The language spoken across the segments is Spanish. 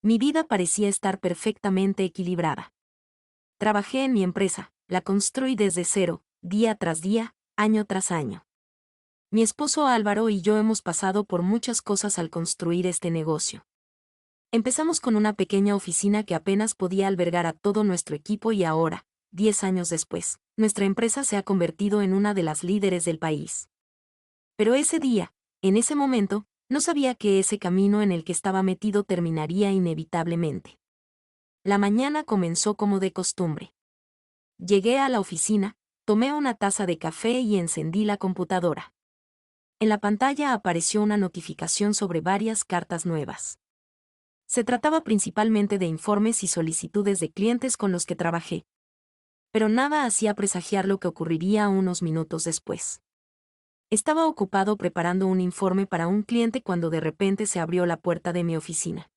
Mi vida parecía estar perfectamente equilibrada. Trabajé en mi empresa, la construí desde cero, día tras día, año tras año. Mi esposo Álvaro y yo hemos pasado por muchas cosas al construir este negocio. Empezamos con una pequeña oficina que apenas podía albergar a todo nuestro equipo y ahora, 10 años después, nuestra empresa se ha convertido en una de las líderes del país. Pero ese día, en ese momento, no sabía que ese camino en el que estaba metido terminaría inevitablemente. La mañana comenzó como de costumbre. Llegué a la oficina, tomé una taza de café y encendí la computadora. En la pantalla apareció una notificación sobre varias cartas nuevas. Se trataba principalmente de informes y solicitudes de clientes con los que trabajé. Pero nada hacía presagiar lo que ocurriría unos minutos después. Estaba ocupado preparando un informe para un cliente cuando de repente se abrió la puerta de mi oficina.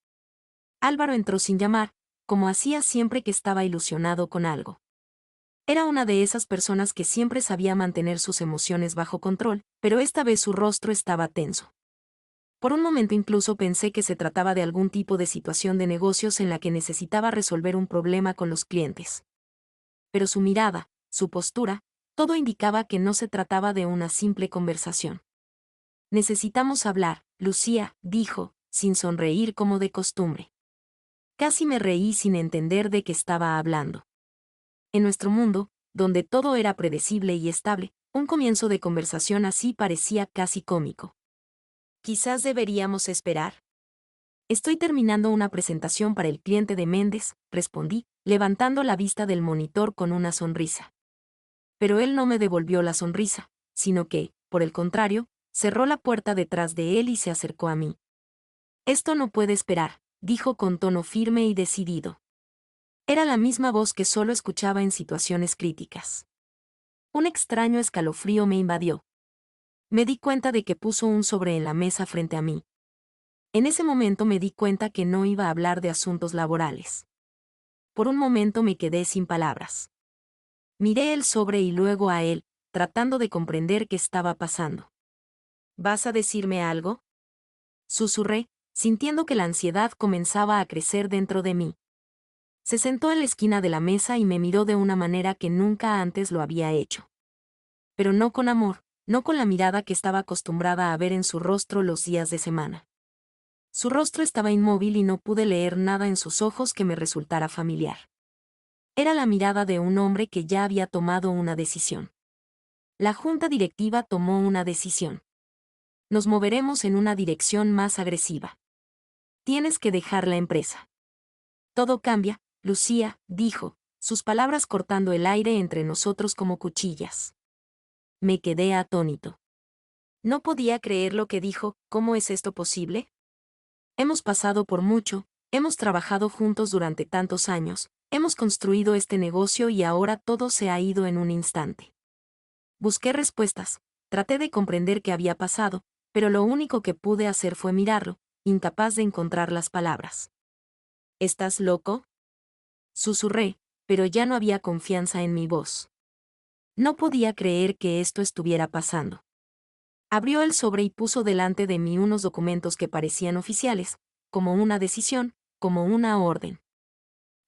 Álvaro entró sin llamar, como hacía siempre que estaba ilusionado con algo. Era una de esas personas que siempre sabía mantener sus emociones bajo control, pero esta vez su rostro estaba tenso. Por un momento incluso pensé que se trataba de algún tipo de situación de negocios en la que necesitaba resolver un problema con los clientes. Pero su mirada, su postura, todo indicaba que no se trataba de una simple conversación. Necesitamos hablar, Lucía, dijo, sin sonreír como de costumbre. Casi me reí sin entender de qué estaba hablando. En nuestro mundo, donde todo era predecible y estable, un comienzo de conversación así parecía casi cómico. Quizás deberíamos esperar. Estoy terminando una presentación para el cliente de Méndez, respondí, levantando la vista del monitor con una sonrisa. Pero él no me devolvió la sonrisa, sino que, por el contrario, cerró la puerta detrás de él y se acercó a mí. Esto no puede esperar, dijo con tono firme y decidido. Era la misma voz que solo escuchaba en situaciones críticas. Un extraño escalofrío me invadió. Me di cuenta de que puso un sobre en la mesa frente a mí. En ese momento me di cuenta que no iba a hablar de asuntos laborales. Por un momento me quedé sin palabras. Miré el sobre y luego a él, tratando de comprender qué estaba pasando. ¿Vas a decirme algo?, susurré, sintiendo que la ansiedad comenzaba a crecer dentro de mí. Se sentó en la esquina de la mesa y me miró de una manera que nunca antes lo había hecho. Pero no con amor, no con la mirada que estaba acostumbrada a ver en su rostro los días de semana. Su rostro estaba inmóvil y no pude leer nada en sus ojos que me resultara familiar. Era la mirada de un hombre que ya había tomado una decisión. La junta directiva tomó una decisión. Nos moveremos en una dirección más agresiva. Tienes que dejar la empresa. Todo cambia, Lucía, dijo, sus palabras cortando el aire entre nosotros como cuchillas. Me quedé atónito. No podía creer lo que dijo. ¿Cómo es esto posible? Hemos pasado por mucho, hemos trabajado juntos durante tantos años, hemos construido este negocio y ahora todo se ha ido en un instante. Busqué respuestas, traté de comprender qué había pasado, pero lo único que pude hacer fue mirarlo, incapaz de encontrar las palabras. ¿Estás loco?, susurré, pero ya no había confianza en mi voz. No podía creer que esto estuviera pasando. Abrió el sobre y puso delante de mí unos documentos que parecían oficiales, como una decisión, como una orden.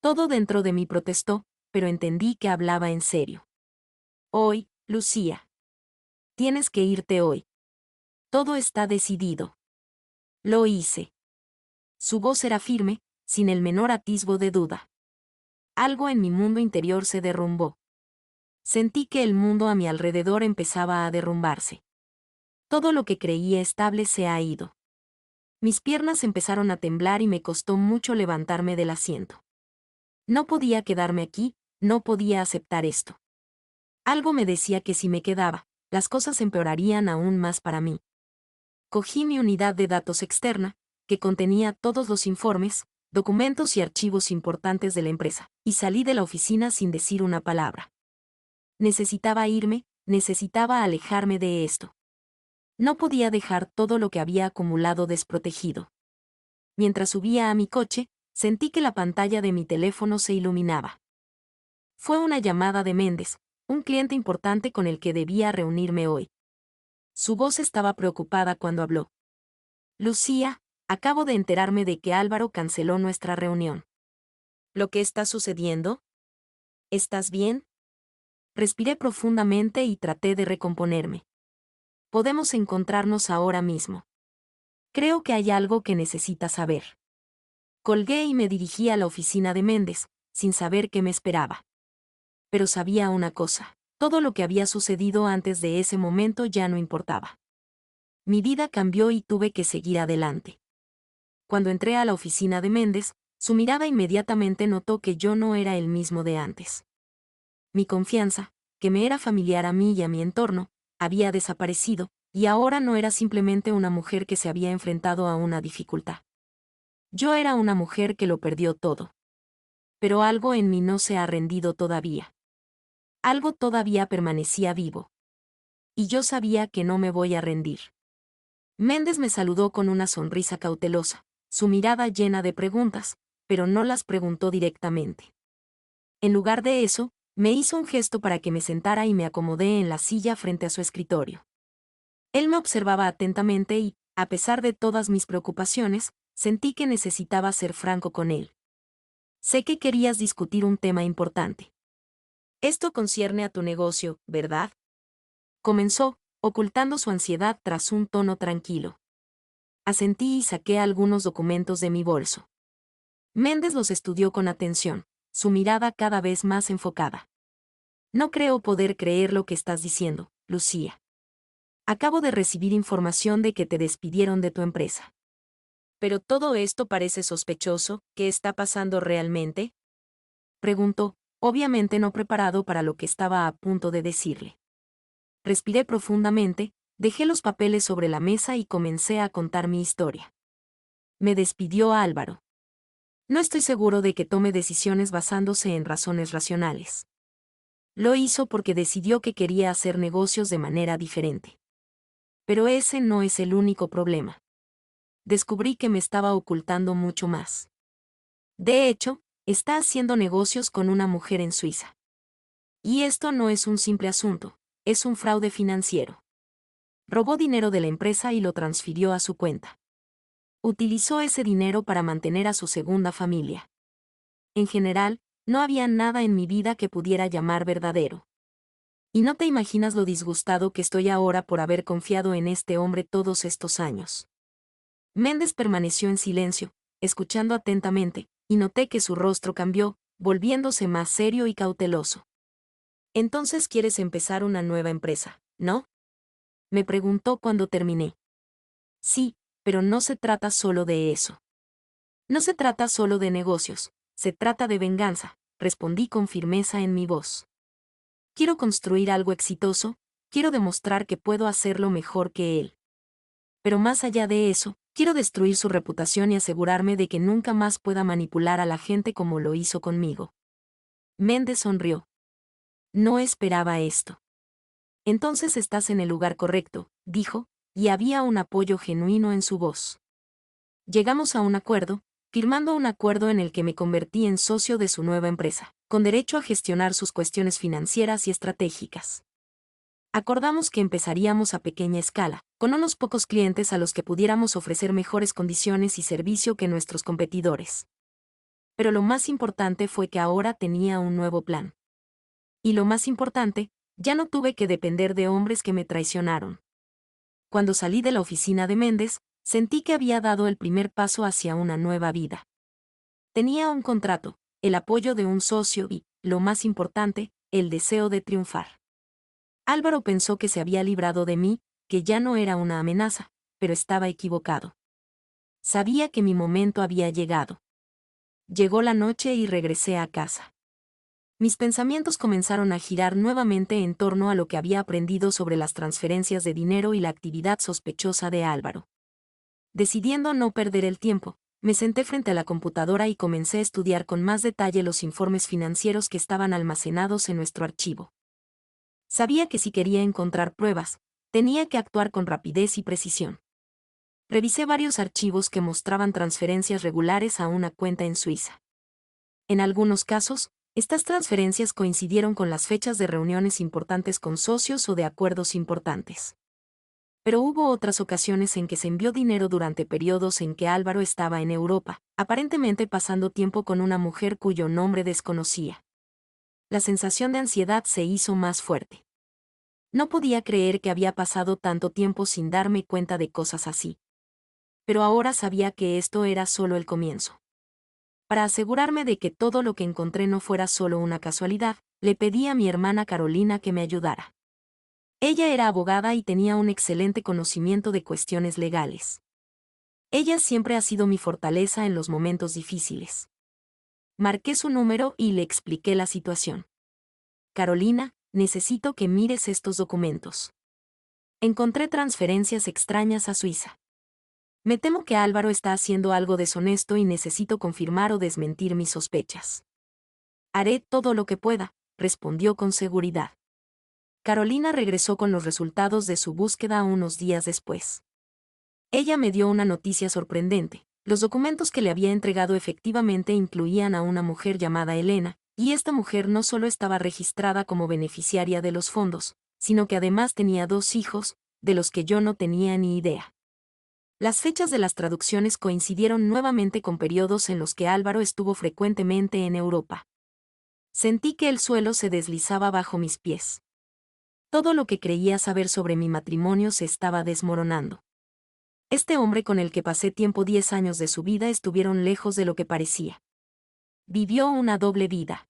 Todo dentro de mí protestó, pero entendí que hablaba en serio. Hoy, Lucía. Tienes que irte hoy. Todo está decidido. Lo hice. Su voz era firme, sin el menor atisbo de duda. Algo en mi mundo interior se derrumbó. Sentí que el mundo a mi alrededor empezaba a derrumbarse. Todo lo que creía estable se ha ido. Mis piernas empezaron a temblar y me costó mucho levantarme del asiento. No podía quedarme aquí, no podía aceptar esto. Algo me decía que si me quedaba, las cosas empeorarían aún más para mí. Cogí mi unidad de datos externa, que contenía todos los informes, documentos y archivos importantes de la empresa, y salí de la oficina sin decir una palabra. Necesitaba irme, necesitaba alejarme de esto. No podía dejar todo lo que había acumulado desprotegido. Mientras subía a mi coche, sentí que la pantalla de mi teléfono se iluminaba. Fue una llamada de Méndez, un cliente importante con el que debía reunirme hoy. Su voz estaba preocupada cuando habló. Lucía, Acabo de enterarme de que Álvaro canceló nuestra reunión. ¿Lo que está sucediendo? ¿Estás bien? Respiré profundamente y traté de recomponerme. Podemos encontrarnos ahora mismo. Creo que hay algo que necesitas saber. Colgué y me dirigí a la oficina de Méndez, sin saber qué me esperaba. Pero sabía una cosa: todo lo que había sucedido antes de ese momento ya no importaba. Mi vida cambió y tuve que seguir adelante. Cuando entré a la oficina de Méndez, su mirada inmediatamente notó que yo no era el mismo de antes. Mi confianza, que me era familiar a mí y a mi entorno, había desaparecido, y ahora no era simplemente una mujer que se había enfrentado a una dificultad. Yo era una mujer que lo perdió todo. Pero algo en mí no se ha rendido todavía. Algo todavía permanecía vivo. Y yo sabía que no me voy a rendir. Méndez me saludó con una sonrisa cautelosa, su mirada llena de preguntas, pero no las preguntó directamente. En lugar de eso, me hizo un gesto para que me sentara y me acomodé en la silla frente a su escritorio. Él me observaba atentamente y, a pesar de todas mis preocupaciones, sentí que necesitaba ser franco con él. Sé que querías discutir un tema importante. Esto concierne a tu negocio, ¿verdad? Comenzó, ocultando su ansiedad tras un tono tranquilo. Asentí y saqué algunos documentos de mi bolso. Méndez los estudió con atención, su mirada cada vez más enfocada. No creo poder creer lo que estás diciendo, Lucía. Acabo de recibir información de que te despidieron de tu empresa. Pero todo esto parece sospechoso. ¿Qué está pasando realmente? Preguntó, obviamente no preparado para lo que estaba a punto de decirle. Respiré profundamente, dejé los papeles sobre la mesa y comencé a contar mi historia. Me despidió Álvaro. No estoy seguro de que tome decisiones basándose en razones racionales. Lo hizo porque decidió que quería hacer negocios de manera diferente. Pero ese no es el único problema. Descubrí que me estaba ocultando mucho más. De hecho, está haciendo negocios con una mujer en Suiza. Y esto no es un simple asunto, es un fraude financiero. Robó dinero de la empresa y lo transfirió a su cuenta. Utilizó ese dinero para mantener a su segunda familia. En general, no había nada en mi vida que pudiera llamar verdadero. Y no te imaginas lo disgustado que estoy ahora por haber confiado en este hombre todos estos años. Méndez permaneció en silencio, escuchando atentamente, y noté que su rostro cambió, volviéndose más serio y cauteloso. Entonces quieres empezar una nueva empresa, ¿no? Me preguntó cuando terminé. Sí, pero no se trata solo de eso. No se trata solo de negocios, se trata de venganza, respondí con firmeza en mi voz. Quiero construir algo exitoso, quiero demostrar que puedo hacerlo mejor que él. Pero más allá de eso, quiero destruir su reputación y asegurarme de que nunca más pueda manipular a la gente como lo hizo conmigo. Méndez sonrió. No esperaba esto. Entonces estás en el lugar correcto, dijo, y había un apoyo genuino en su voz. Llegamos a un acuerdo, firmando un acuerdo en el que me convertí en socio de su nueva empresa, con derecho a gestionar sus cuestiones financieras y estratégicas. Acordamos que empezaríamos a pequeña escala, con unos pocos clientes a los que pudiéramos ofrecer mejores condiciones y servicio que nuestros competidores. Pero lo más importante fue que ahora tenía un nuevo plan. Y lo más importante, ya no tuve que depender de hombres que me traicionaron. Cuando salí de la oficina de Méndez, sentí que había dado el primer paso hacia una nueva vida. Tenía un contrato, el apoyo de un socio y, lo más importante, el deseo de triunfar. Álvaro pensó que se había librado de mí, que ya no era una amenaza, pero estaba equivocado. Sabía que mi momento había llegado. Llegó la noche y regresé a casa. Mis pensamientos comenzaron a girar nuevamente en torno a lo que había aprendido sobre las transferencias de dinero y la actividad sospechosa de Álvaro. Decidiendo no perder el tiempo, me senté frente a la computadora y comencé a estudiar con más detalle los informes financieros que estaban almacenados en nuestro archivo. Sabía que si quería encontrar pruebas, tenía que actuar con rapidez y precisión. Revisé varios archivos que mostraban transferencias regulares a una cuenta en Suiza. En algunos casos, estas transferencias coincidieron con las fechas de reuniones importantes con socios o de acuerdos importantes. Pero hubo otras ocasiones en que se envió dinero durante periodos en que Álvaro estaba en Europa, aparentemente pasando tiempo con una mujer cuyo nombre desconocía. La sensación de ansiedad se hizo más fuerte. No podía creer que había pasado tanto tiempo sin darme cuenta de cosas así. Pero ahora sabía que esto era solo el comienzo. Para asegurarme de que todo lo que encontré no fuera solo una casualidad, le pedí a mi hermana Carolina que me ayudara. Ella era abogada y tenía un excelente conocimiento de cuestiones legales. Ella siempre ha sido mi fortaleza en los momentos difíciles. Marqué su número y le expliqué la situación. Carolina, necesito que mires estos documentos. Encontré transferencias extrañas a Suiza. Me temo que Álvaro está haciendo algo deshonesto y necesito confirmar o desmentir mis sospechas. Haré todo lo que pueda, respondió con seguridad. Carolina regresó con los resultados de su búsqueda unos días después. Ella me dio una noticia sorprendente. Los documentos que le había entregado efectivamente incluían a una mujer llamada Elena, y esta mujer no solo estaba registrada como beneficiaria de los fondos, sino que además tenía 2 hijos, de los que yo no tenía ni idea. Las fechas de las traducciones coincidieron nuevamente con periodos en los que Álvaro estuvo frecuentemente en Europa. Sentí que el suelo se deslizaba bajo mis pies. Todo lo que creía saber sobre mi matrimonio se estaba desmoronando. Este hombre con el que pasé tiempo 10 años de su vida estuvieron lejos de lo que parecía. Vivió una doble vida.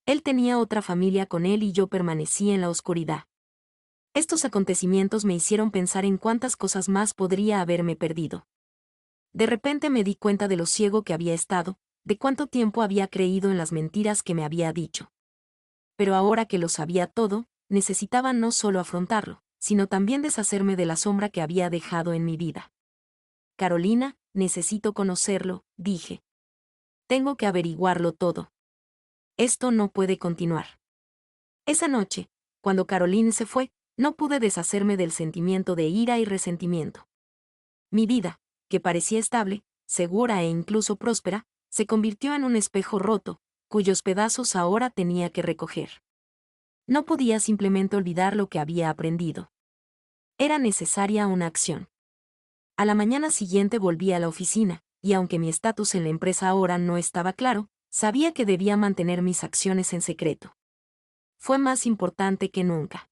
Él tenía otra familia con él y yo permanecí en la oscuridad. Estos acontecimientos me hicieron pensar en cuántas cosas más podría haberme perdido. De repente me di cuenta de lo ciego que había estado, de cuánto tiempo había creído en las mentiras que me había dicho. Pero ahora que lo sabía todo, necesitaba no solo afrontarlo, sino también deshacerme de la sombra que había dejado en mi vida. Carolina, necesito conocerlo, dije. Tengo que averiguarlo todo. Esto no puede continuar. Esa noche, cuando Caroline se fue, no pude deshacerme del sentimiento de ira y resentimiento. Mi vida, que parecía estable, segura e incluso próspera, se convirtió en un espejo roto, cuyos pedazos ahora tenía que recoger. No podía simplemente olvidar lo que había aprendido. Era necesaria una acción. A la mañana siguiente volví a la oficina, y aunque mi estatus en la empresa ahora no estaba claro, sabía que debía mantener mis acciones en secreto. Fue más importante que nunca.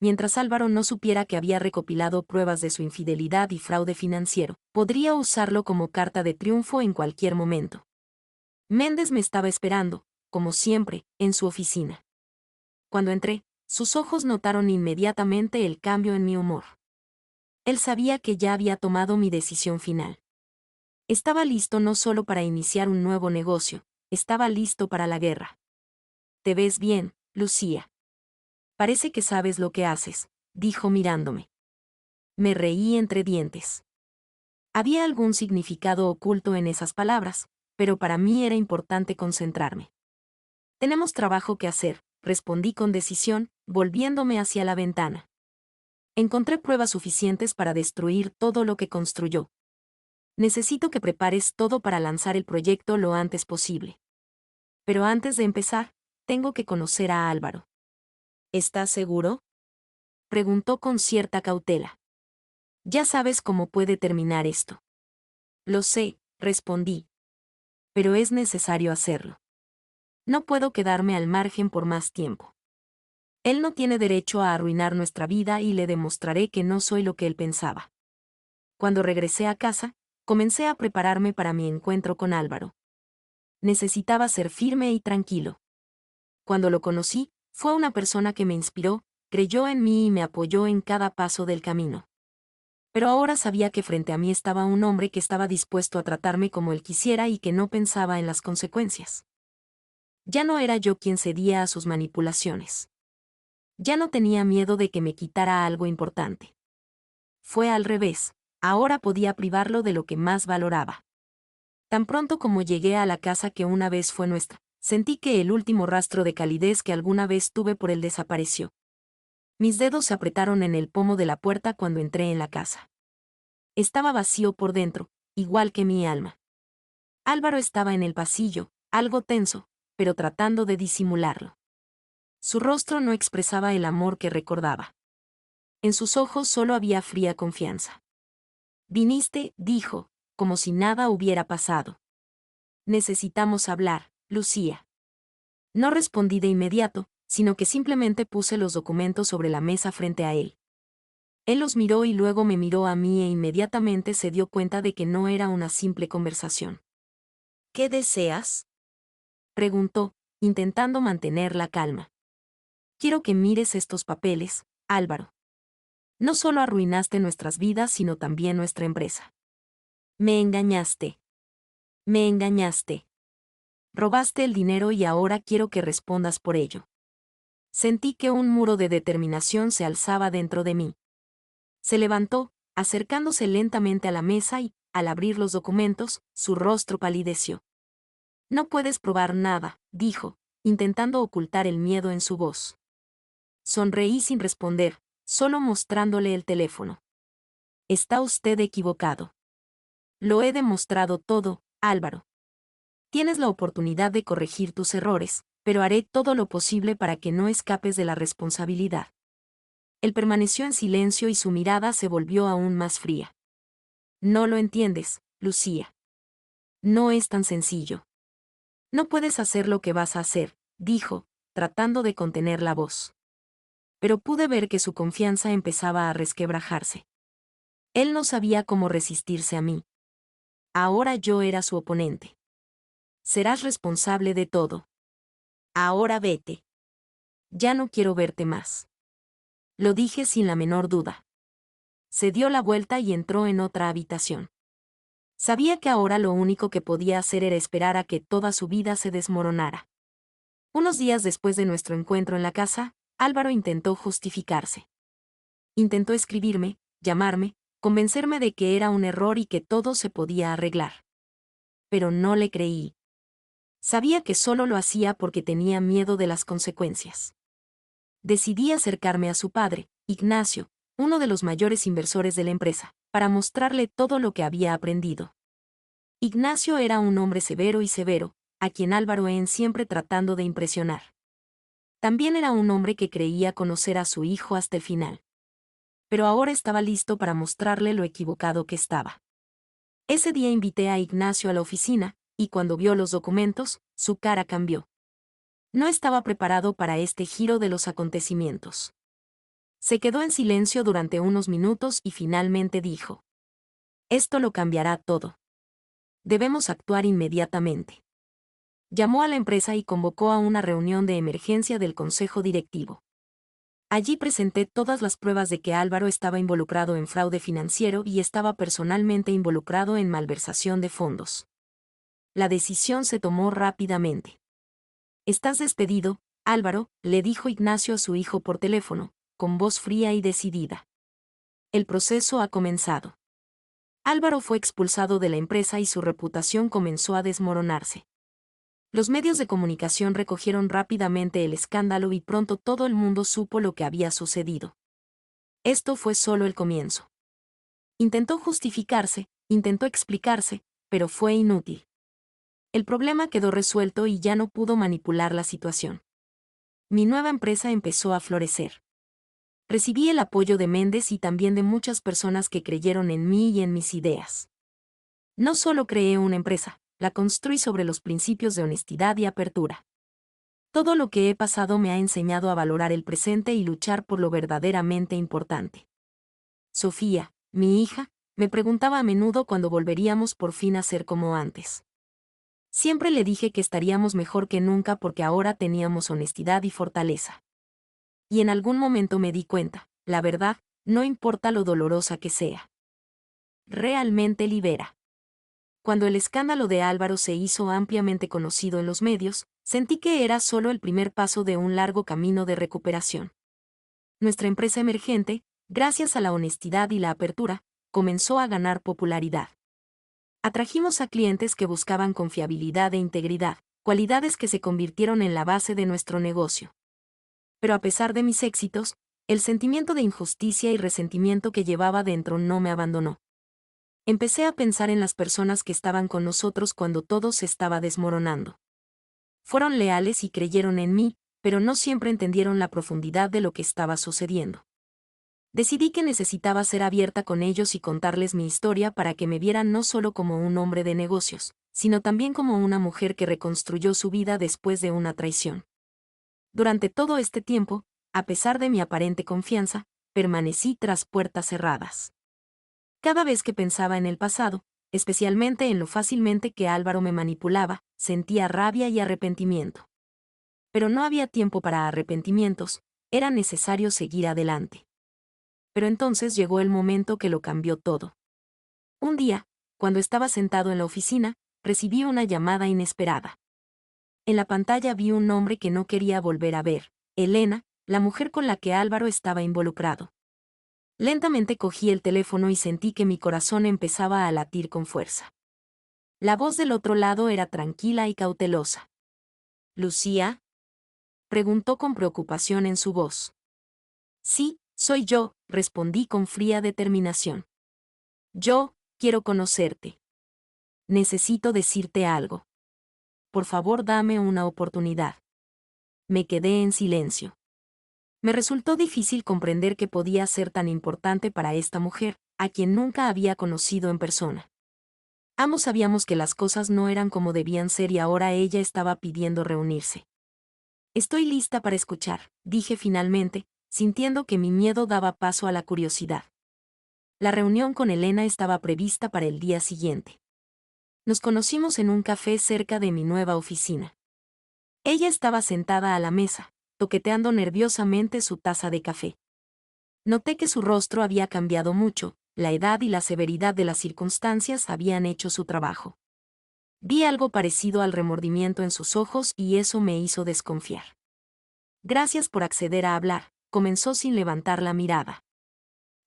Mientras Álvaro no supiera que había recopilado pruebas de su infidelidad y fraude financiero, podría usarlo como carta de triunfo en cualquier momento. Méndez me estaba esperando, como siempre, en su oficina. Cuando entré, sus ojos notaron inmediatamente el cambio en mi humor. Él sabía que ya había tomado mi decisión final. Estaba listo no solo para iniciar un nuevo negocio, estaba listo para la guerra. Te ves bien, Lucía. Parece que sabes lo que haces, dijo mirándome. Me reí entre dientes. Había algún significado oculto en esas palabras, pero para mí era importante concentrarme. Tenemos trabajo que hacer, respondí con decisión, volviéndome hacia la ventana. Encontré pruebas suficientes para destruir todo lo que construyó. Necesito que prepares todo para lanzar el proyecto lo antes posible. Pero antes de empezar, tengo que conocer a Álvaro. ¿Estás seguro?, preguntó con cierta cautela. Ya sabes cómo puede terminar esto. Lo sé, respondí. Pero es necesario hacerlo. No puedo quedarme al margen por más tiempo. Él no tiene derecho a arruinar nuestra vida y le demostraré que no soy lo que él pensaba. Cuando regresé a casa, comencé a prepararme para mi encuentro con Álvaro. Necesitaba ser firme y tranquilo. Cuando lo conocí, fue una persona que me inspiró, creyó en mí y me apoyó en cada paso del camino. Pero ahora sabía que frente a mí estaba un hombre que estaba dispuesto a tratarme como él quisiera y que no pensaba en las consecuencias. Ya no era yo quien cedía a sus manipulaciones. Ya no tenía miedo de que me quitara algo importante. Fue al revés, ahora podía privarlo de lo que más valoraba. Tan pronto como llegué a la casa que una vez fue nuestra, sentí que el último rastro de calidez que alguna vez tuve por él desapareció. Mis dedos se apretaron en el pomo de la puerta cuando entré en la casa. Estaba vacío por dentro, igual que mi alma. Álvaro estaba en el pasillo, algo tenso, pero tratando de disimularlo. Su rostro no expresaba el amor que recordaba. En sus ojos solo había fría confianza. Viniste, dijo, como si nada hubiera pasado. Necesitamos hablar, Lucía. No respondí de inmediato, sino que simplemente puse los documentos sobre la mesa frente a él. Él los miró y luego me miró a mí e inmediatamente se dio cuenta de que no era una simple conversación. ¿Qué deseas?, preguntó, intentando mantener la calma. Quiero que mires estos papeles, Álvaro. No solo arruinaste nuestras vidas, sino también nuestra empresa. Me engañaste. Me engañaste. Robaste el dinero y ahora quiero que respondas por ello. Sentí que un muro de determinación se alzaba dentro de mí. Se levantó, acercándose lentamente a la mesa y, al abrir los documentos, su rostro palideció. No puedes probar nada, dijo, intentando ocultar el miedo en su voz. Sonreí sin responder, solo mostrándole el teléfono. Está usted equivocado. Lo he demostrado todo, Álvaro. Tienes la oportunidad de corregir tus errores, pero haré todo lo posible para que no escapes de la responsabilidad. Él permaneció en silencio y su mirada se volvió aún más fría. No lo entiendes, Lucía. No es tan sencillo. No puedes hacer lo que vas a hacer, dijo, tratando de contener la voz. Pero pude ver que su confianza empezaba a resquebrajarse. Él no sabía cómo resistirse a mí. Ahora yo era su oponente. Serás responsable de todo. Ahora vete. Ya no quiero verte más. Lo dije sin la menor duda. Se dio la vuelta y entró en otra habitación. Sabía que ahora lo único que podía hacer era esperar a que toda su vida se desmoronara. Unos días después de nuestro encuentro en la casa, Álvaro intentó justificarse. Intentó escribirme, llamarme, convencerme de que era un error y que todo se podía arreglar. Pero no le creí. Sabía que solo lo hacía porque tenía miedo de las consecuencias. Decidí acercarme a su padre, Ignacio, uno de los mayores inversores de la empresa, para mostrarle todo lo que había aprendido. Ignacio era un hombre severo, a quien Álvaro siempre tratando de impresionar. También era un hombre que creía conocer a su hijo hasta el final. Pero ahora estaba listo para mostrarle lo equivocado que estaba. Ese día invité a Ignacio a la oficina, y cuando vio los documentos, su cara cambió. No estaba preparado para este giro de los acontecimientos. Se quedó en silencio durante unos minutos y finalmente dijo: Esto lo cambiará todo. Debemos actuar inmediatamente. Llamó a la empresa y convocó a una reunión de emergencia del consejo directivo. Allí presenté todas las pruebas de que Álvaro estaba involucrado en fraude financiero y estaba personalmente involucrado en malversación de fondos. La decisión se tomó rápidamente. Estás despedido, Álvaro, le dijo Ignacio a su hijo por teléfono, con voz fría y decidida. El proceso ha comenzado. Álvaro fue expulsado de la empresa y su reputación comenzó a desmoronarse. Los medios de comunicación recogieron rápidamente el escándalo y pronto todo el mundo supo lo que había sucedido. Esto fue solo el comienzo. Intentó justificarse, intentó explicarse, pero fue inútil. El problema quedó resuelto y ya no pudo manipular la situación. Mi nueva empresa empezó a florecer. Recibí el apoyo de Méndez y también de muchas personas que creyeron en mí y en mis ideas. No solo creé una empresa, la construí sobre los principios de honestidad y apertura. Todo lo que he pasado me ha enseñado a valorar el presente y luchar por lo verdaderamente importante. Sofía, mi hija, me preguntaba a menudo cuándo volveríamos por fin a ser como antes. Siempre le dije que estaríamos mejor que nunca porque ahora teníamos honestidad y fortaleza. Y en algún momento me di cuenta, la verdad, no importa lo dolorosa que sea. Realmente libera. Cuando el escándalo de Álvaro se hizo ampliamente conocido en los medios, sentí que era solo el primer paso de un largo camino de recuperación. Nuestra empresa emergente, gracias a la honestidad y la apertura, comenzó a ganar popularidad. Atrajimos a clientes que buscaban confiabilidad e integridad, cualidades que se convirtieron en la base de nuestro negocio. Pero a pesar de mis éxitos, el sentimiento de injusticia y resentimiento que llevaba dentro no me abandonó. Empecé a pensar en las personas que estaban con nosotros cuando todo se estaba desmoronando. Fueron leales y creyeron en mí, pero no siempre entendieron la profundidad de lo que estaba sucediendo. Decidí que necesitaba ser abierta con ellos y contarles mi historia para que me vieran no solo como un hombre de negocios, sino también como una mujer que reconstruyó su vida después de una traición. Durante todo este tiempo, a pesar de mi aparente confianza, permanecí tras puertas cerradas. Cada vez que pensaba en el pasado, especialmente en lo fácilmente que Álvaro me manipulaba, sentía rabia y arrepentimiento. Pero no había tiempo para arrepentimientos, era necesario seguir adelante. Pero entonces llegó el momento que lo cambió todo. Un día, cuando estaba sentado en la oficina, recibí una llamada inesperada. En la pantalla vi un nombre que no quería volver a ver, Elena, la mujer con la que Álvaro estaba involucrado. Lentamente cogí el teléfono y sentí que mi corazón empezaba a latir con fuerza. La voz del otro lado era tranquila y cautelosa. ¿Lucía? Preguntó con preocupación en su voz. Sí, soy yo, respondí con fría determinación. Yo, quiero conocerte. Necesito decirte algo. Por favor, dame una oportunidad. Me quedé en silencio. Me resultó difícil comprender que podía ser tan importante para esta mujer, a quien nunca había conocido en persona. Ambos sabíamos que las cosas no eran como debían ser y ahora ella estaba pidiendo reunirse. Estoy lista para escuchar, dije finalmente, sintiendo que mi miedo daba paso a la curiosidad. La reunión con Elena estaba prevista para el día siguiente. Nos conocimos en un café cerca de mi nueva oficina. Ella estaba sentada a la mesa, toqueteando nerviosamente su taza de café. Noté que su rostro había cambiado mucho, la edad y la severidad de las circunstancias habían hecho su trabajo. Vi algo parecido al remordimiento en sus ojos y eso me hizo desconfiar. Gracias por acceder a hablar, comenzó sin levantar la mirada.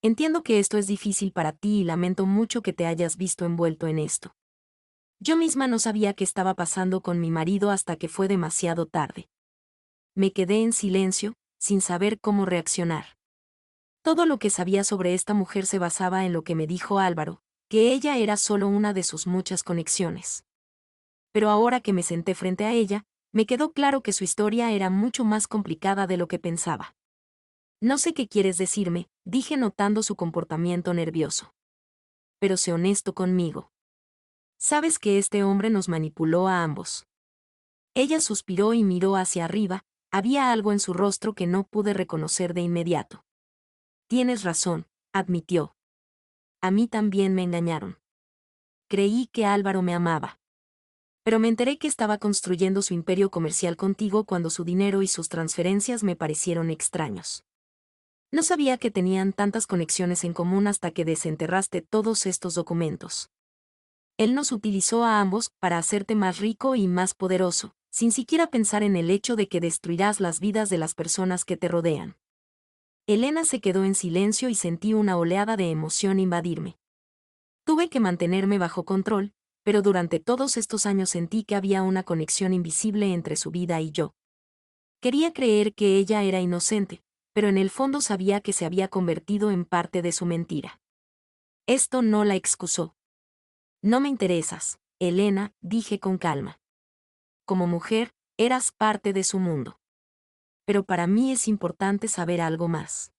Entiendo que esto es difícil para ti y lamento mucho que te hayas visto envuelto en esto. Yo misma no sabía qué estaba pasando con mi marido hasta que fue demasiado tarde. Me quedé en silencio, sin saber cómo reaccionar. Todo lo que sabía sobre esta mujer se basaba en lo que me dijo Álvaro, que ella era solo una de sus muchas conexiones. Pero ahora que me senté frente a ella, me quedó claro que su historia era mucho más complicada de lo que pensaba. No sé qué quieres decirme, dije notando su comportamiento nervioso. Pero sé honesto conmigo. Sabes que este hombre nos manipuló a ambos. Ella suspiró y miró hacia arriba, había algo en su rostro que no pude reconocer de inmediato. Tienes razón, admitió. A mí también me engañaron. Creí que Álvaro me amaba. Pero me enteré que estaba construyendo su imperio comercial contigo cuando su dinero y sus transferencias me parecieron extraños. No sabía que tenían tantas conexiones en común hasta que desenterraste todos estos documentos. Él nos utilizó a ambos para hacerte más rico y más poderoso, sin siquiera pensar en el hecho de que destruirás las vidas de las personas que te rodean. Elena se quedó en silencio y sentí una oleada de emoción invadirme. Tuve que mantenerme bajo control, pero durante todos estos años sentí que había una conexión invisible entre su vida y yo. Quería creer que ella era inocente, pero en el fondo sabía que se había convertido en parte de su mentira. Esto no la excusó. No me interesas, Elena, dije con calma. Como mujer, eras parte de su mundo. Pero para mí es importante saber algo más.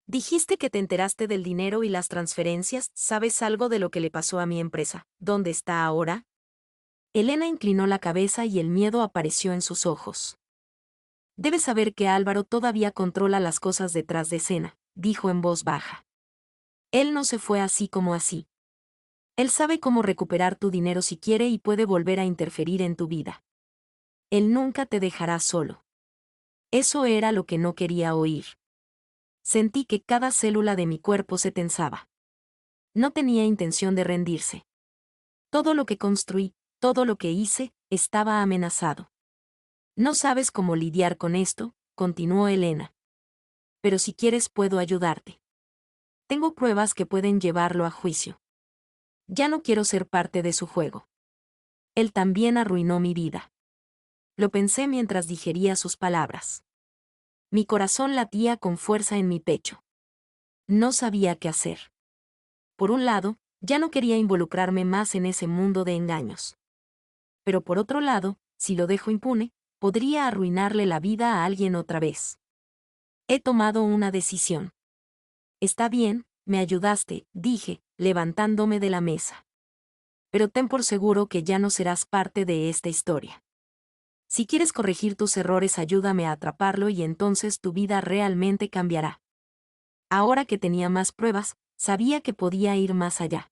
Dijiste que te enteraste del dinero y las transferencias, ¿sabes algo de lo que le pasó a mi empresa? ¿Dónde está ahora? Elena inclinó la cabeza y el miedo apareció en sus ojos. Debes saber que Álvaro todavía controla las cosas detrás de escena, dijo en voz baja. Él no se fue así como así. Él sabe cómo recuperar tu dinero si quiere y puede volver a interferir en tu vida. Él nunca te dejará solo. Eso era lo que no quería oír. Sentí que cada célula de mi cuerpo se tensaba. No tenía intención de rendirse. Todo lo que construí, todo lo que hice, estaba amenazado. No sabes cómo lidiar con esto, continuó Elena. Pero si quieres puedo ayudarte. Tengo pruebas que pueden llevarlo a juicio. Ya no quiero ser parte de su juego. Él también arruinó mi vida. Lo pensé mientras digería sus palabras. Mi corazón latía con fuerza en mi pecho. No sabía qué hacer. Por un lado, ya no quería involucrarme más en ese mundo de engaños. Pero por otro lado, si lo dejo impune, podría arruinarle la vida a alguien otra vez. He tomado una decisión. Está bien, me ayudaste, dije, levantándome de la mesa. Pero ten por seguro que ya no serás parte de esta historia. Si quieres corregir tus errores, ayúdame a atraparlo y entonces tu vida realmente cambiará. Ahora que tenía más pruebas, sabía que podía ir más allá.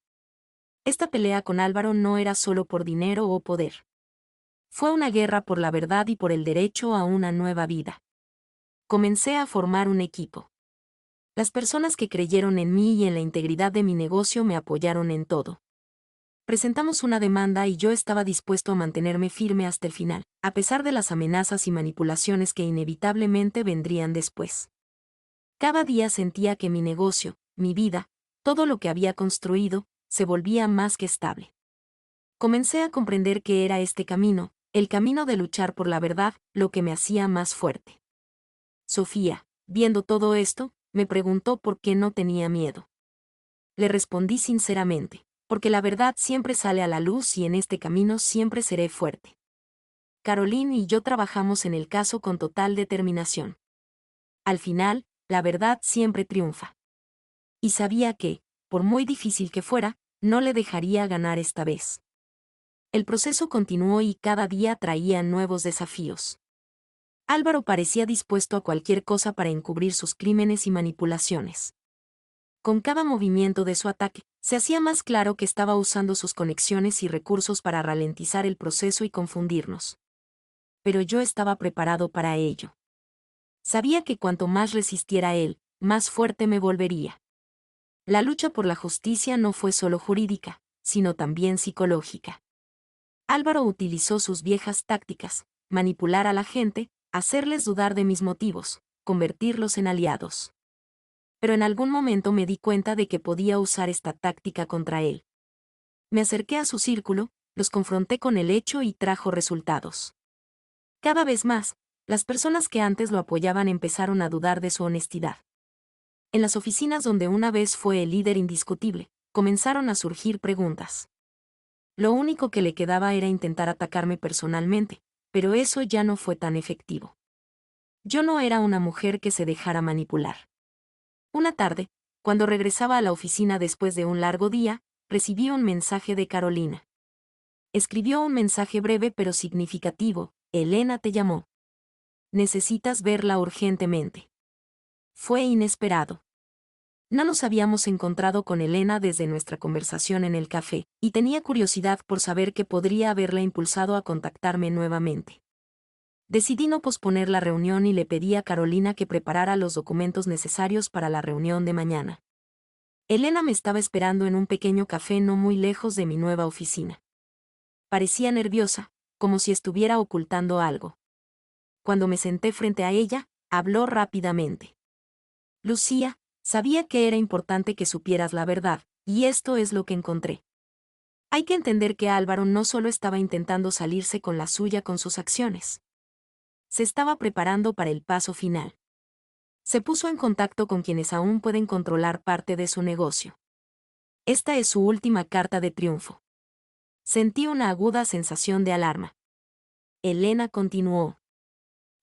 Esta pelea con Álvaro no era solo por dinero o poder. Fue una guerra por la verdad y por el derecho a una nueva vida. Comencé a formar un equipo. Las personas que creyeron en mí y en la integridad de mi negocio me apoyaron en todo. Presentamos una demanda y yo estaba dispuesto a mantenerme firme hasta el final, a pesar de las amenazas y manipulaciones que inevitablemente vendrían después. Cada día sentía que mi negocio, mi vida, todo lo que había construido, se volvía más que estable. Comencé a comprender que era este camino, el camino de luchar por la verdad, lo que me hacía más fuerte. Sofía, viendo todo esto, me preguntó por qué no tenía miedo. Le respondí sinceramente, porque la verdad siempre sale a la luz y en este camino siempre seré fuerte. Caroline y yo trabajamos en el caso con total determinación. Al final, la verdad siempre triunfa. Y sabía que, por muy difícil que fuera, no le dejaría ganar esta vez. El proceso continuó y cada día traía nuevos desafíos. Álvaro parecía dispuesto a cualquier cosa para encubrir sus crímenes y manipulaciones. Con cada movimiento de su ataque, se hacía más claro que estaba usando sus conexiones y recursos para ralentizar el proceso y confundirnos. Pero yo estaba preparado para ello. Sabía que cuanto más resistiera él, más fuerte me volvería. La lucha por la justicia no fue solo jurídica, sino también psicológica. Álvaro utilizó sus viejas tácticas, manipular a la gente, hacerles dudar de mis motivos, convertirlos en aliados. Pero en algún momento me di cuenta de que podía usar esta táctica contra él. Me acerqué a su círculo, los confronté con el hecho y trajo resultados. Cada vez más, las personas que antes lo apoyaban empezaron a dudar de su honestidad. En las oficinas donde una vez fue el líder indiscutible, comenzaron a surgir preguntas. Lo único que le quedaba era intentar atacarme personalmente, pero eso ya no fue tan efectivo. Yo no era una mujer que se dejara manipular. Una tarde, cuando regresaba a la oficina después de un largo día, recibí un mensaje de Carolina. Escribió un mensaje breve pero significativo: Elena te llamó. Necesitas verla urgentemente. Fue inesperado. No nos habíamos encontrado con Elena desde nuestra conversación en el café, y tenía curiosidad por saber qué podría haberla impulsado a contactarme nuevamente. Decidí no posponer la reunión y le pedí a Carolina que preparara los documentos necesarios para la reunión de mañana. Elena me estaba esperando en un pequeño café no muy lejos de mi nueva oficina. Parecía nerviosa, como si estuviera ocultando algo. Cuando me senté frente a ella, habló rápidamente. Lucía, sabía que era importante que supieras la verdad, y esto es lo que encontré. Hay que entender que Álvaro no solo estaba intentando salirse con la suya con sus acciones. Se estaba preparando para el paso final. Se puso en contacto con quienes aún pueden controlar parte de su negocio. Esta es su última carta de triunfo. Sentí una aguda sensación de alarma. Elena continuó.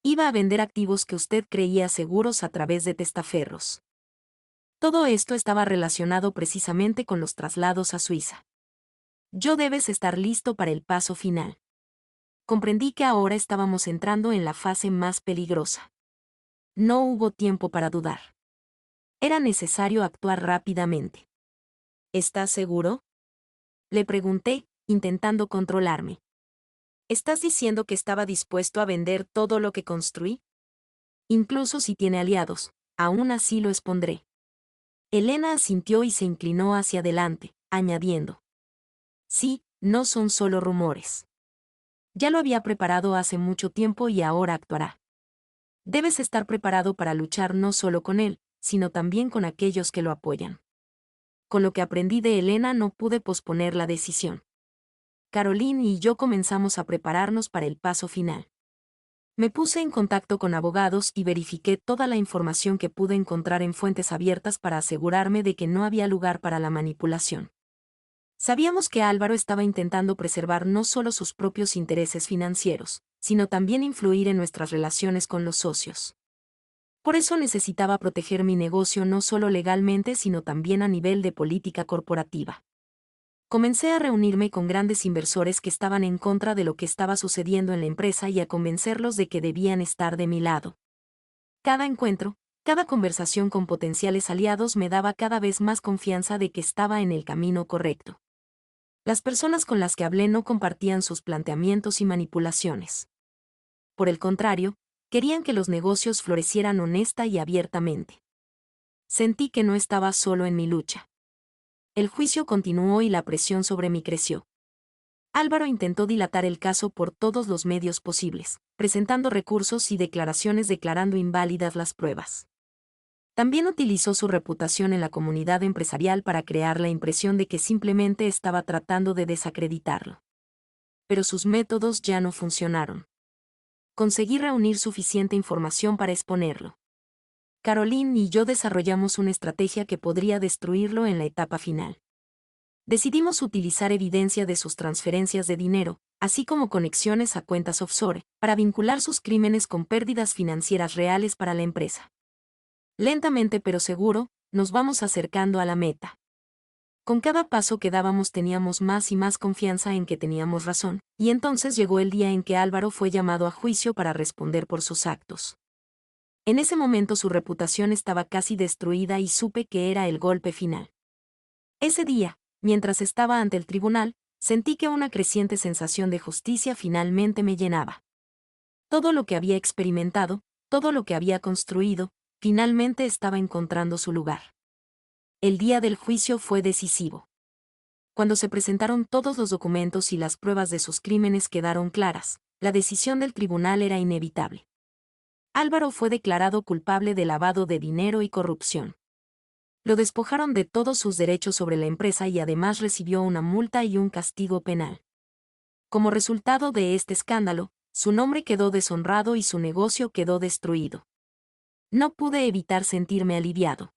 Iba a vender activos que usted creía seguros a través de testaferros. Todo esto estaba relacionado precisamente con los traslados a Suiza. Yo debes estar listo para el paso final. Comprendí que ahora estábamos entrando en la fase más peligrosa. No hubo tiempo para dudar. Era necesario actuar rápidamente. ¿Estás seguro? Le pregunté, intentando controlarme. ¿Estás diciendo que estaba dispuesto a vender todo lo que construí? Incluso si tiene aliados, aún así lo expondré. Elena asintió y se inclinó hacia adelante, añadiendo. Sí, no son solo rumores. Ya lo había preparado hace mucho tiempo y ahora actuará. Debes estar preparado para luchar no solo con él, sino también con aquellos que lo apoyan. Con lo que aprendí de Elena no pude posponer la decisión. Caroline y yo comenzamos a prepararnos para el paso final. Me puse en contacto con abogados y verifiqué toda la información que pude encontrar en fuentes abiertas para asegurarme de que no había lugar para la manipulación. Sabíamos que Álvaro estaba intentando preservar no solo sus propios intereses financieros, sino también influir en nuestras relaciones con los socios. Por eso necesitaba proteger mi negocio no solo legalmente sino también a nivel de política corporativa. Comencé a reunirme con grandes inversores que estaban en contra de lo que estaba sucediendo en la empresa y a convencerlos de que debían estar de mi lado. Cada encuentro, cada conversación con potenciales aliados me daba cada vez más confianza de que estaba en el camino correcto. Las personas con las que hablé no compartían sus planteamientos y manipulaciones. Por el contrario, querían que los negocios florecieran honesta y abiertamente. Sentí que no estaba solo en mi lucha. El juicio continuó y la presión sobre mí creció. Álvaro intentó dilatar el caso por todos los medios posibles, presentando recursos y declaraciones declarando inválidas las pruebas. También utilizó su reputación en la comunidad empresarial para crear la impresión de que simplemente estaba tratando de desacreditarlo. Pero sus métodos ya no funcionaron. Conseguí reunir suficiente información para exponerlo. Caroline y yo desarrollamos una estrategia que podría destruirlo en la etapa final. Decidimos utilizar evidencia de sus transferencias de dinero, así como conexiones a cuentas offshore, para vincular sus crímenes con pérdidas financieras reales para la empresa. Lentamente pero seguro, nos vamos acercando a la meta. Con cada paso que dábamos teníamos más y más confianza en que teníamos razón, y entonces llegó el día en que Álvaro fue llamado a juicio para responder por sus actos. En ese momento su reputación estaba casi destruida y supe que era el golpe final. Ese día, mientras estaba ante el tribunal, sentí que una creciente sensación de justicia finalmente me llenaba. Todo lo que había experimentado, todo lo que había construido, finalmente estaba encontrando su lugar. El día del juicio fue decisivo. Cuando se presentaron todos los documentos y las pruebas de sus crímenes quedaron claras, la decisión del tribunal era inevitable. Álvaro fue declarado culpable de lavado de dinero y corrupción. Lo despojaron de todos sus derechos sobre la empresa y además recibió una multa y un castigo penal. Como resultado de este escándalo, su nombre quedó deshonrado y su negocio quedó destruido. No pude evitar sentirme aliviado.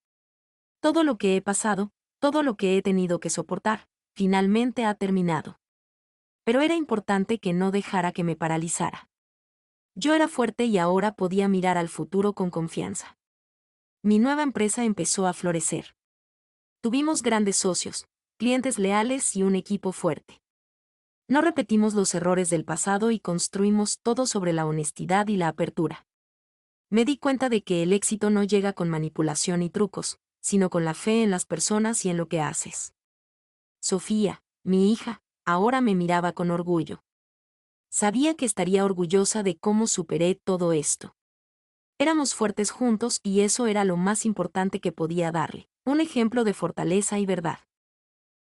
Todo lo que he pasado, todo lo que he tenido que soportar, finalmente ha terminado. Pero era importante que no dejara que me paralizara. Yo era fuerte y ahora podía mirar al futuro con confianza. Mi nueva empresa empezó a florecer. Tuvimos grandes socios, clientes leales y un equipo fuerte. No repetimos los errores del pasado y construimos todo sobre la honestidad y la apertura. Me di cuenta de que el éxito no llega con manipulación y trucos, sino con la fe en las personas y en lo que haces. Sofía, mi hija, ahora me miraba con orgullo. Sabía que estaría orgullosa de cómo superé todo esto. Éramos fuertes juntos y eso era lo más importante que podía darle, un ejemplo de fortaleza y verdad.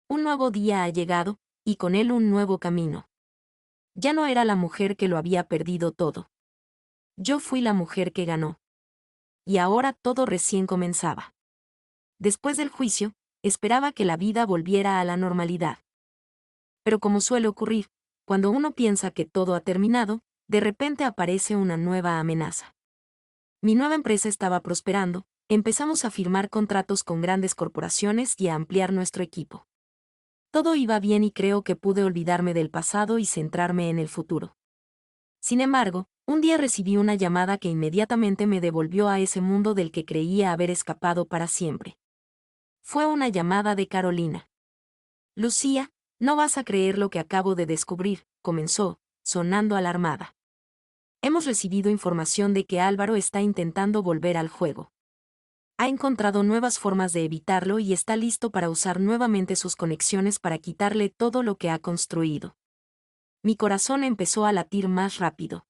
Un nuevo día ha llegado, y con él un nuevo camino. Ya no era la mujer que lo había perdido todo. Yo fui la mujer que ganó. Y ahora todo recién comenzaba. Después del juicio, esperaba que la vida volviera a la normalidad. Pero como suele ocurrir, cuando uno piensa que todo ha terminado, de repente aparece una nueva amenaza. Mi nueva empresa estaba prosperando, empezamos a firmar contratos con grandes corporaciones y a ampliar nuestro equipo. Todo iba bien y creo que pude olvidarme del pasado y centrarme en el futuro. Sin embargo, un día recibí una llamada que inmediatamente me devolvió a ese mundo del que creía haber escapado para siempre. Fue una llamada de Carolina. Lucía, no vas a creer lo que acabo de descubrir, comenzó, sonando alarmada. Hemos recibido información de que Álvaro está intentando volver al juego. Ha encontrado nuevas formas de evitarlo y está listo para usar nuevamente sus conexiones para quitarle todo lo que ha construido. Mi corazón empezó a latir más rápido.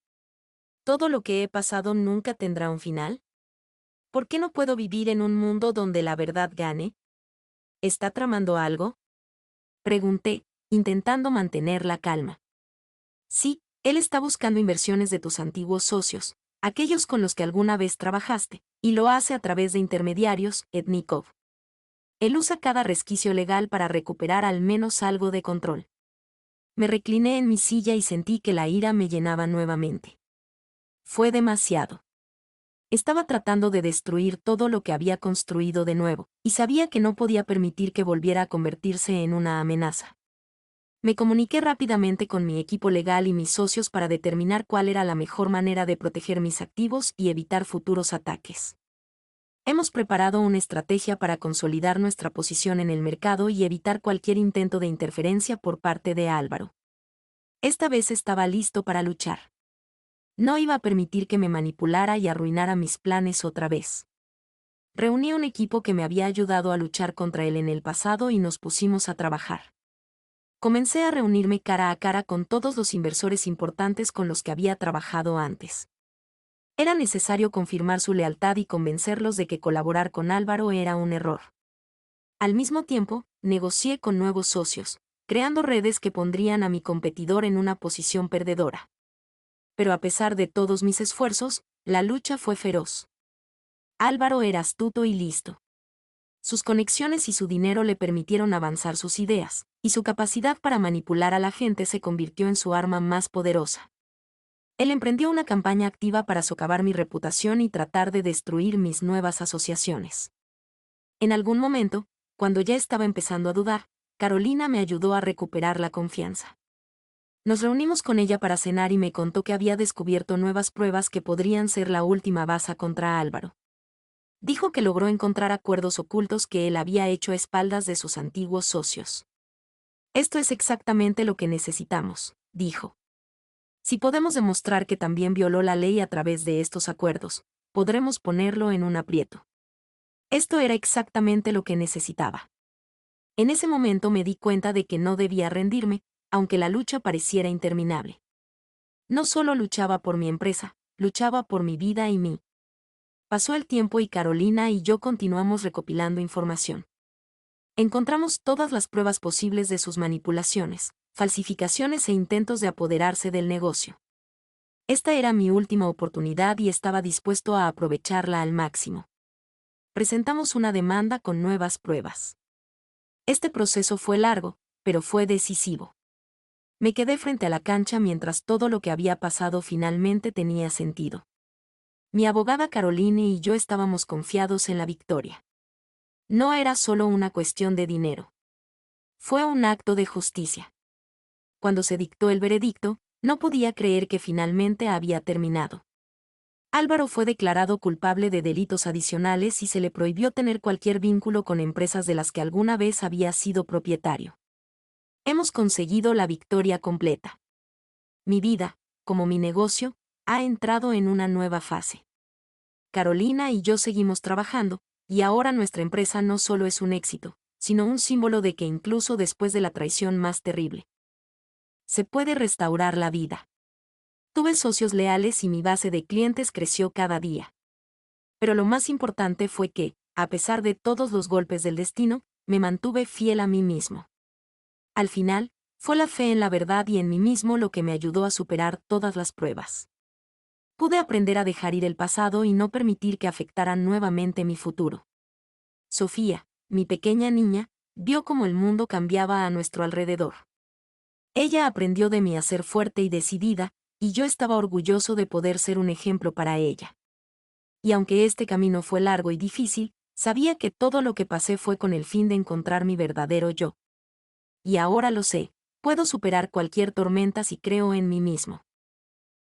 ¿Todo lo que he pasado nunca tendrá un final? ¿Por qué no puedo vivir en un mundo donde la verdad gane? ¿Está tramando algo? Pregunté, intentando mantener la calma. Sí, él está buscando inversiones de tus antiguos socios, aquellos con los que alguna vez trabajaste, y lo hace a través de intermediarios, Etnikov. Él usa cada resquicio legal para recuperar al menos algo de control. Me recliné en mi silla y sentí que la ira me llenaba nuevamente. Fue demasiado. Estaba tratando de destruir todo lo que había construido de nuevo, y sabía que no podía permitir que volviera a convertirse en una amenaza. Me comuniqué rápidamente con mi equipo legal y mis socios para determinar cuál era la mejor manera de proteger mis activos y evitar futuros ataques. Hemos preparado una estrategia para consolidar nuestra posición en el mercado y evitar cualquier intento de interferencia por parte de Álvaro. Esta vez estaba listo para luchar. No iba a permitir que me manipulara y arruinara mis planes otra vez. Reuní un equipo que me había ayudado a luchar contra él en el pasado y nos pusimos a trabajar. Comencé a reunirme cara a cara con todos los inversores importantes con los que había trabajado antes. Era necesario confirmar su lealtad y convencerlos de que colaborar con Álvaro era un error. Al mismo tiempo, negocié con nuevos socios, creando redes que pondrían a mi competidor en una posición perdedora. Pero a pesar de todos mis esfuerzos, la lucha fue feroz. Álvaro era astuto y listo. Sus conexiones y su dinero le permitieron avanzar sus ideas, y su capacidad para manipular a la gente se convirtió en su arma más poderosa. Él emprendió una campaña activa para socavar mi reputación y tratar de destruir mis nuevas asociaciones. En algún momento, cuando ya estaba empezando a dudar, Carolina me ayudó a recuperar la confianza. Nos reunimos con ella para cenar y me contó que había descubierto nuevas pruebas que podrían ser la última baza contra Álvaro. Dijo que logró encontrar acuerdos ocultos que él había hecho a espaldas de sus antiguos socios. Esto es exactamente lo que necesitamos, dijo. Si podemos demostrar que también violó la ley a través de estos acuerdos, podremos ponerlo en un aprieto. Esto era exactamente lo que necesitaba. En ese momento me di cuenta de que no debía rendirme, aunque la lucha pareciera interminable. No solo luchaba por mi empresa, luchaba por mi vida y mí. Pasó el tiempo y Carolina y yo continuamos recopilando información. Encontramos todas las pruebas posibles de sus manipulaciones, falsificaciones e intentos de apoderarse del negocio. Esta era mi última oportunidad y estaba dispuesto a aprovecharla al máximo. Presentamos una demanda con nuevas pruebas. Este proceso fue largo, pero fue decisivo. Me quedé frente a la cancha mientras todo lo que había pasado finalmente tenía sentido. Mi abogada Caroline y yo estábamos confiados en la victoria. No era solo una cuestión de dinero. Fue un acto de justicia. Cuando se dictó el veredicto, no podía creer que finalmente había terminado. Álvaro fue declarado culpable de delitos adicionales y se le prohibió tener cualquier vínculo con empresas de las que alguna vez había sido propietario. Hemos conseguido la victoria completa. Mi vida, como mi negocio, ha entrado en una nueva fase. Carolina y yo seguimos trabajando, y ahora nuestra empresa no solo es un éxito, sino un símbolo de que incluso después de la traición más terrible, se puede restaurar la vida. Tuve socios leales y mi base de clientes creció cada día. Pero lo más importante fue que, a pesar de todos los golpes del destino, me mantuve fiel a mí mismo. Al final, fue la fe en la verdad y en mí mismo lo que me ayudó a superar todas las pruebas. Pude aprender a dejar ir el pasado y no permitir que afectara nuevamente mi futuro. Sofía, mi pequeña niña, vio cómo el mundo cambiaba a nuestro alrededor. Ella aprendió de mí a ser fuerte y decidida, y yo estaba orgulloso de poder ser un ejemplo para ella. Y aunque este camino fue largo y difícil, sabía que todo lo que pasé fue con el fin de encontrar mi verdadero yo. Y ahora lo sé, puedo superar cualquier tormenta si creo en mí mismo.